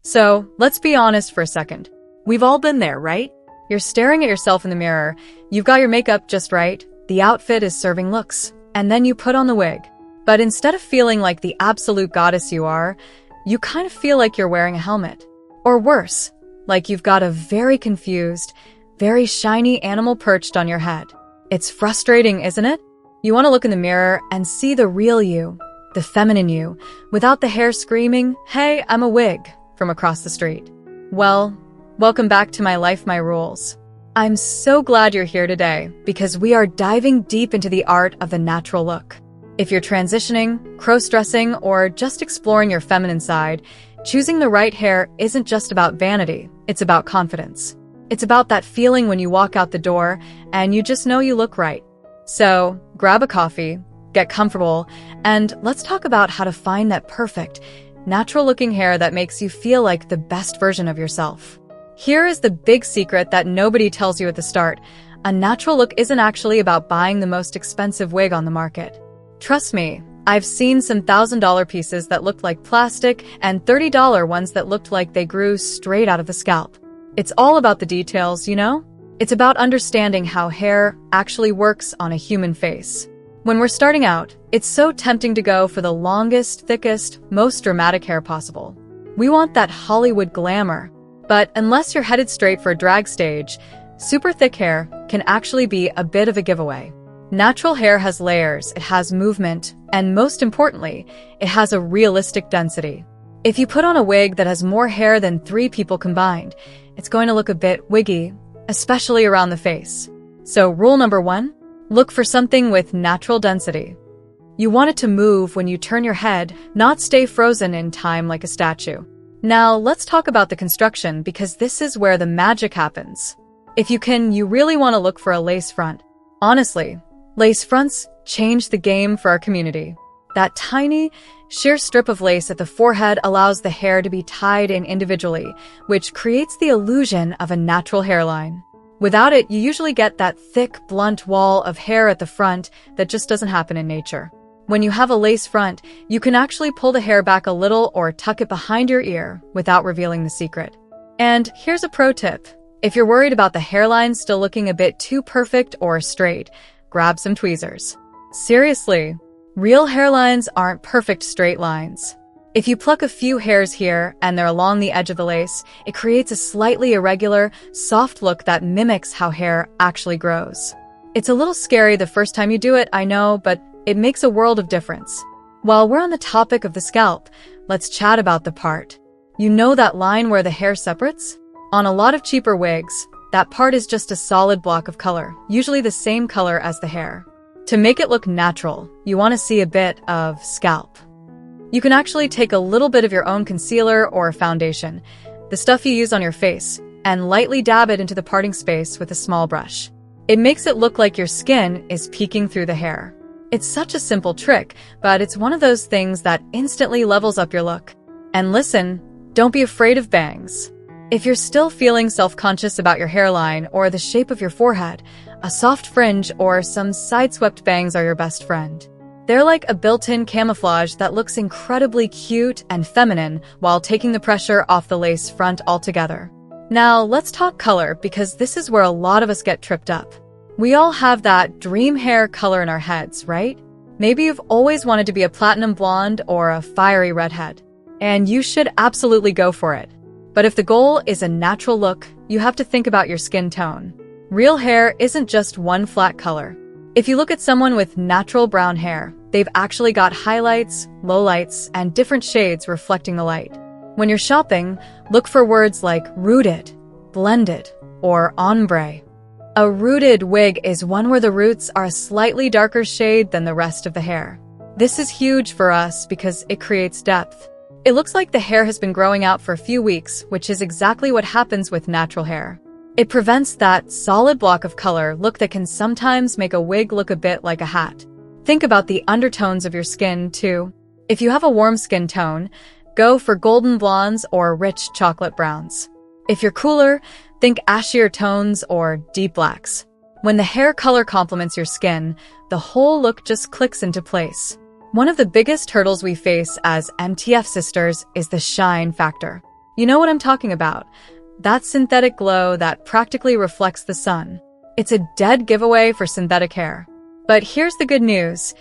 So, let's be honest for a second. We've all been there, right? You're staring at yourself in the mirror, you've got your makeup just right, the outfit is serving looks, and then you put on the wig. But instead of feeling like the absolute goddess you are, you kind of feel like you're wearing a helmet. Or worse, like you've got a very confused, very shiny animal perched on your head. It's frustrating, isn't it? You want to look in the mirror and see the real you, the feminine you, without the hair screaming, "Hey, I'm a wig," from across the street. Well, welcome back to My Life, My Rules. I'm so glad you're here today because we are diving deep into the art of the natural look. If you're transitioning, cross-dressing, or just exploring your feminine side, choosing the right hair isn't just about vanity, it's about confidence. It's about that feeling when you walk out the door and you just know you look right. So, grab a coffee, get comfortable, and let's talk about how to find that perfect, natural-looking hair that makes you feel like the best version of yourself. Here is the big secret that nobody tells you at the start. A natural look isn't actually about buying the most expensive wig on the market. Trust me, I've seen some $1,000 pieces that looked like plastic and $30 ones that looked like they grew straight out of the scalp. It's all about the details, you know? It's about understanding how hair actually works on a human face. When we're starting out, it's so tempting to go for the longest, thickest, most dramatic hair possible. We want that Hollywood glamour. But unless you're headed straight for a drag stage, super thick hair can actually be a bit of a giveaway. Natural hair has layers, it has movement, and most importantly, it has a realistic density. If you put on a wig that has more hair than 3 people combined, it's going to look a bit wiggy, especially around the face. So rule number 1, look for something with natural density. You want it to move when you turn your head, not stay frozen in time like a statue. Now let's talk about the construction because this is where the magic happens. If you really want to look for a lace front. Honestly, lace fronts change the game for our community. That tiny, sheer strip of lace at the forehead allows the hair to be tied in individually, which creates the illusion of a natural hairline. Without it, you usually get that thick, blunt wall of hair at the front that just doesn't happen in nature. When you have a lace front, you can actually pull the hair back a little or tuck it behind your ear without revealing the secret. And here's a pro tip. If you're worried about the hairline still looking a bit too perfect or straight, grab some tweezers. Seriously, real hairlines aren't perfect straight lines. If you pluck a few hairs here and they're along the edge of the lace, it creates a slightly irregular, soft look that mimics how hair actually grows. It's a little scary the first time you do it, I know, but it makes a world of difference. While we're on the topic of the scalp, let's chat about the part. You know that line where the hair separates? On a lot of cheaper wigs, that part is just a solid block of color, usually the same color as the hair. To make it look natural, you want to see a bit of scalp. You can actually take a little bit of your own concealer or foundation, the stuff you use on your face, and lightly dab it into the parting space with a small brush. It makes it look like your skin is peeking through the hair. It's such a simple trick, but it's one of those things that instantly levels up your look. And listen, don't be afraid of bangs. If you're still feeling self-conscious about your hairline or the shape of your forehead, a soft fringe or some side-swept bangs are your best friend. They're like a built-in camouflage that looks incredibly cute and feminine while taking the pressure off the lace front altogether. Now, let's talk color because this is where a lot of us get tripped up. We all have that dream hair color in our heads, right? Maybe you've always wanted to be a platinum blonde or a fiery redhead, and you should absolutely go for it. But if the goal is a natural look, you have to think about your skin tone. Real hair isn't just one flat color. If you look at someone with natural brown hair, they've actually got highlights, lowlights, and different shades reflecting the light. When you're shopping, look for words like rooted, blended, or ombre. A rooted wig is one where the roots are a slightly darker shade than the rest of the hair. This is huge for us because it creates depth. It looks like the hair has been growing out for a few weeks, which is exactly what happens with natural hair. It prevents that solid block of color look that can sometimes make a wig look a bit like a hat. Think about the undertones of your skin, too. If you have a warm skin tone, go for golden blondes or rich chocolate browns. If you're cooler, think ashier tones or deep blacks. When the hair color complements your skin, the whole look just clicks into place. One of the biggest hurdles we face as MTF sisters is the shine factor. You know what I'm talking about. That synthetic glow that practically reflects the sun. It's a dead giveaway for synthetic hair. But here's the good news.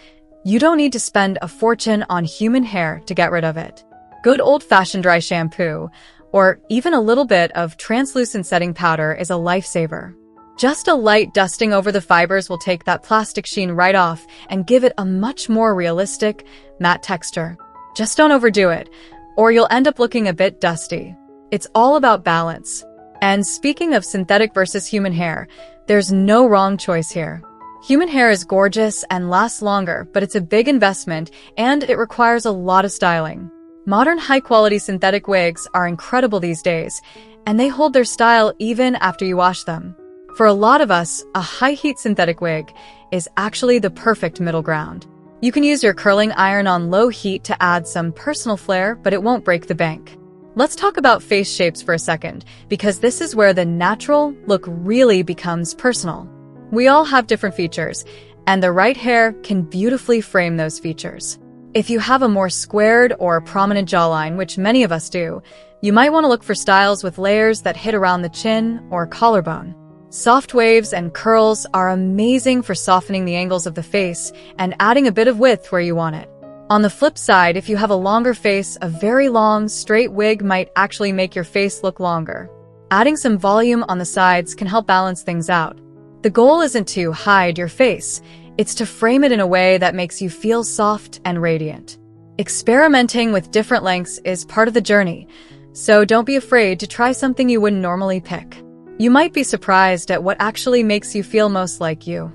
You don't need to spend a fortune on human hair to get rid of it. Good old-fashioned dry shampoo, or even a little bit of translucent setting powder is a lifesaver. Just a light dusting over the fibers will take that plastic sheen right off and give it a much more realistic, matte texture. Just don't overdo it, or you'll end up looking a bit dusty. It's all about balance. And speaking of synthetic versus human hair, there's no wrong choice here. Human hair is gorgeous and lasts longer, but it's a big investment and it requires a lot of styling. Modern high-quality synthetic wigs are incredible these days, and they hold their style even after you wash them. For a lot of us, a high-heat synthetic wig is actually the perfect middle ground. You can use your curling iron on low heat to add some personal flair, but it won't break the bank. Let's talk about face shapes for a second, because this is where the natural look really becomes personal. We all have different features, and the right hair can beautifully frame those features. If you have a more squared or prominent jawline, which many of us do, you might want to look for styles with layers that hit around the chin or collarbone. Soft waves and curls are amazing for softening the angles of the face and adding a bit of width where you want it. On the flip side, if you have a longer face, a very long, straight wig might actually make your face look longer. Adding some volume on the sides can help balance things out. The goal isn't to hide your face, it's to frame it in a way that makes you feel soft and radiant. Experimenting with different lengths is part of the journey, so don't be afraid to try something you wouldn't normally pick. You might be surprised at what actually makes you feel most like you.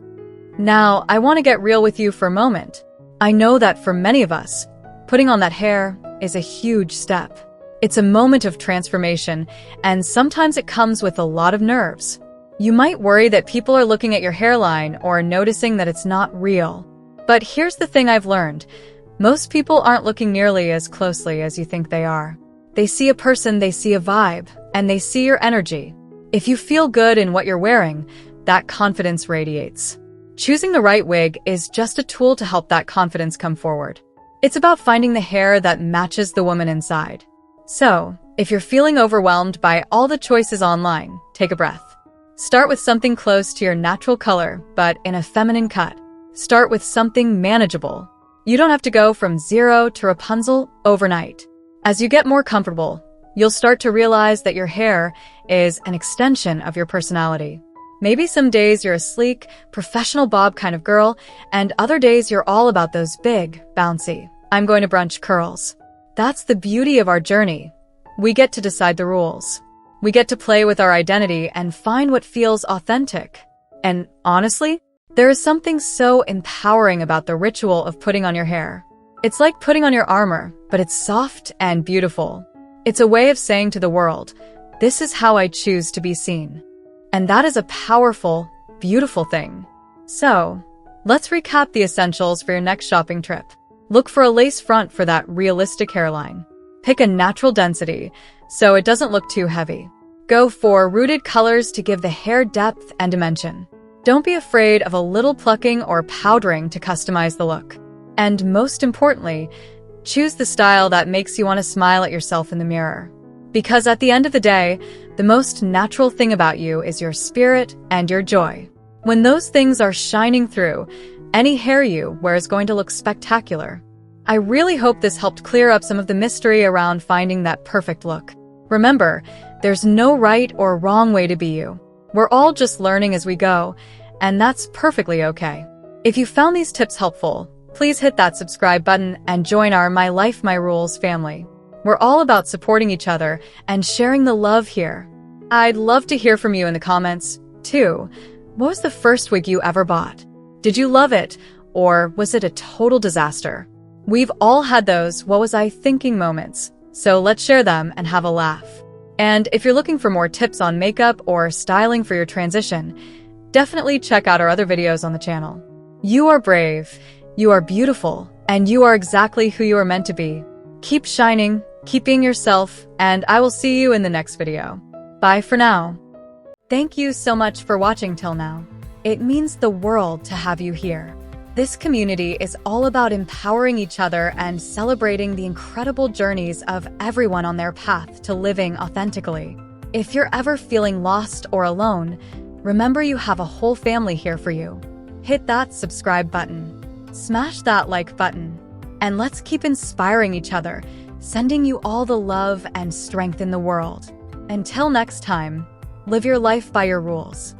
Now, I want to get real with you for a moment. I know that for many of us, putting on that hair is a huge step. It's a moment of transformation, and sometimes it comes with a lot of nerves. You might worry that people are looking at your hairline or noticing that it's not real. But here's the thing I've learned. Most people aren't looking nearly as closely as you think they are. They see a person, they see a vibe, and they see your energy. If you feel good in what you're wearing, that confidence radiates. Choosing the right wig is just a tool to help that confidence come forward. It's about finding the hair that matches the woman inside. So, if you're feeling overwhelmed by all the choices online, take a breath. Start with something close to your natural color, but in a feminine cut. Start with something manageable. You don't have to go from zero to Rapunzel overnight. As you get more comfortable, you'll start to realize that your hair is an extension of your personality. Maybe some days you're a sleek, professional bob kind of girl, and other days you're all about those big, bouncy, I'm going to brunch curls. That's the beauty of our journey. We get to decide the rules. We get to play with our identity and find what feels authentic. And honestly, there is something so empowering about the ritual of putting on your hair. It's like putting on your armor, but it's soft and beautiful. It's a way of saying to the world, this is how I choose to be seen. And that is a powerful, beautiful thing. So, let's recap the essentials for your next shopping trip. Look for a lace front for that realistic hairline. Pick a natural density, so it doesn't look too heavy. Go for rooted colors to give the hair depth and dimension. Don't be afraid of a little plucking or powdering to customize the look. And most importantly, choose the style that makes you want to smile at yourself in the mirror. Because at the end of the day, the most natural thing about you is your spirit and your joy. When those things are shining through, any hair you wear is going to look spectacular. I really hope this helped clear up some of the mystery around finding that perfect look. Remember, there's no right or wrong way to be you. We're all just learning as we go, and that's perfectly okay. If you found these tips helpful, please hit that subscribe button and join our My Life, My Rules family. We're all about supporting each other and sharing the love here. I'd love to hear from you in the comments, too. What was the first wig you ever bought? Did you love it, or was it a total disaster? We've all had those what was I thinking moments, so let's share them and have a laugh. And if you're looking for more tips on makeup or styling for your transition, definitely check out our other videos on the channel. You are brave, you are beautiful, and you are exactly who you are meant to be. Keep shining, keep being yourself, and I will see you in the next video. Bye for now. Thank you so much for watching till now. It means the world to have you here. This community is all about empowering each other and celebrating the incredible journeys of everyone on their path to living authentically. If you're ever feeling lost or alone, remember you have a whole family here for you. Hit that subscribe button, smash that like button, and let's keep inspiring each other, sending you all the love and strength in the world. Until next time, live your life by your rules.